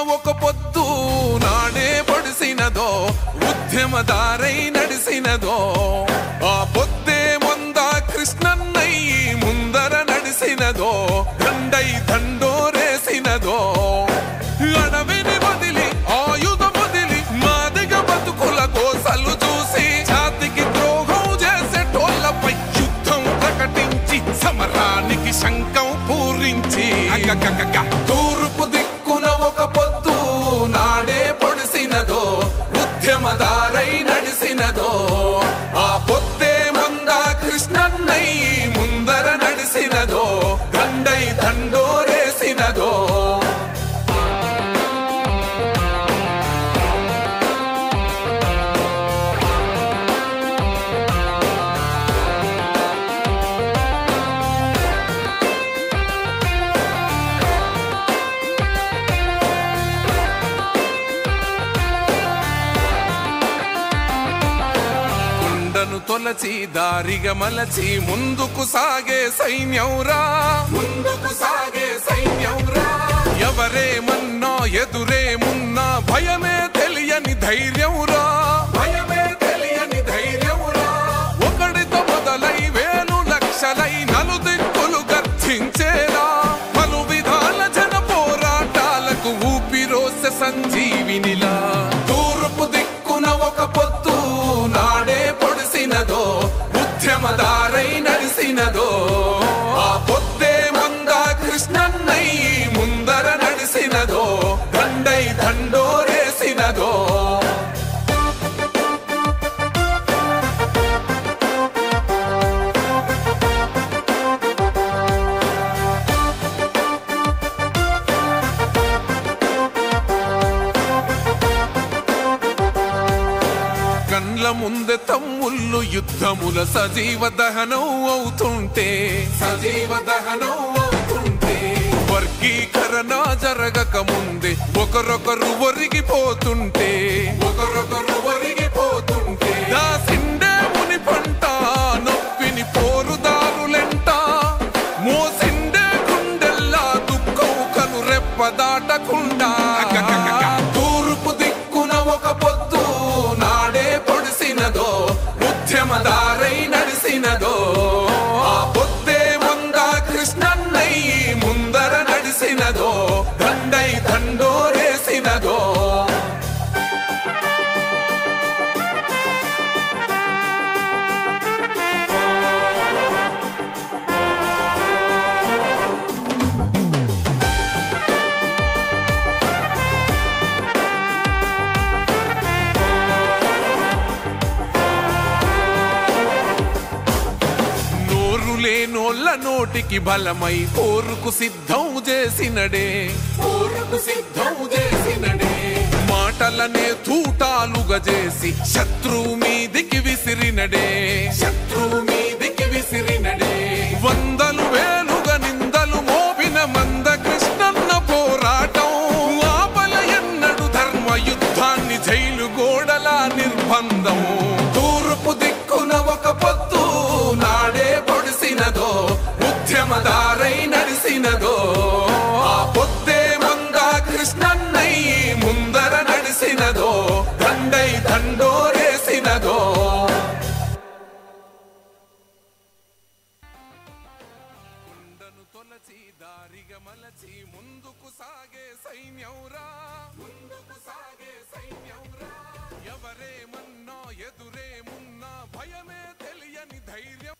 ఒక పొద్దు నాడే పొడిసినదో ఉద్యమదారై నడిసినదో ఆ పొద్దే మంద కృష్ణన్నై ముందర నడిసినదో దండై దండోరేసినదో అడవిని వదిలి ఆయుధం వదిలి మాదిగ బతుకుల కోసలు చూసి జాతికి ద్రోహం చేసేటోళ్లపై యుద్ధం ప్రకటించి సమరానికి శంఖం పూరించి తూర్పు దిక్కున ఒక పొద్దు నాడే పొడిసినదో ఉద్యమదారై నడిసినదో ఆ పొద్దే మంద కృష్ణన్నై ముందర నడిసినదో దండై దండోరేసినదో తొలచి దారిగా మలచి ముందుకు సాగే సైన్యంరా ముందుకు సాగే సైన్యంరా ఎవరేమన్నా ఎదురేమున్నా భయమే తెలియని ధైర్యంరా భయమే తెలియని ధైర్యంరా ఒకడితో మొదలై వేలు లక్షలై నలుదిక్కులు గర్జించేలా పలు విధాల జన పోరాటాలకు ఊపిరోసె సంజీవినిలా తూర్పు దిక్కున ఒక పొద్దు నాడే పొడిసినదో ఉద్యమదారై నడిసినదో ఆ పొద్దే మంద కృష్ణన్నై ముందర నడిసినదో దండై దండోరేసినదో కండ్ల ముందే తమ్ముళ్ళు యుద్ధముల సజీవ దహనం అవుతుంటే వర్గీకరణ జరగక ముందే ఒకరొకరు ఒరిగిపోతుంటే దాసిండే ముని పంట నొప్పిని పోరుదారులెంట మోసిండే గుండెల్లా దుఃఖం కను రెప్ప దాటకుండా తూర్పు దిక్కున ఒక పొద్దు నాడే పొడిసినదో ఉద్యమదారై నడిసినదో ఆ పొద్దే మంద కృష్ణన్నై ముందర నడిసినదో దండై దండోరేసినదో లేనోళ్ళ నోటికి బలమై పోరుకు సిద్ధం చేసినడే మాటలనే తూటాలుగా చేసి శత్రువు మీదికి విసిరినడే వందలు వేలుగా నిందలు మోపిన మంద కృష్ణన్న పోరాటం ఆపల ఎన్నడు ధర్మ యుద్ధాన్ని జైలు గోడల నిర్బంధం తూర్పు దిక్కున ఒక పొద్దు నాడే పొడిసినదో ఉద్యమదారై నడిసినదో ఆ పొద్దే మంద కృష్ణన్నై ముందర నడిసినదో దండై దండోరేసినదో కుండను తొలచి దారిగా మలచి ముందుకు సాగే సైన్యంరా ఎవరేమన్నా ఎదురేమున్నా భయమే తెలియని ధైర్యం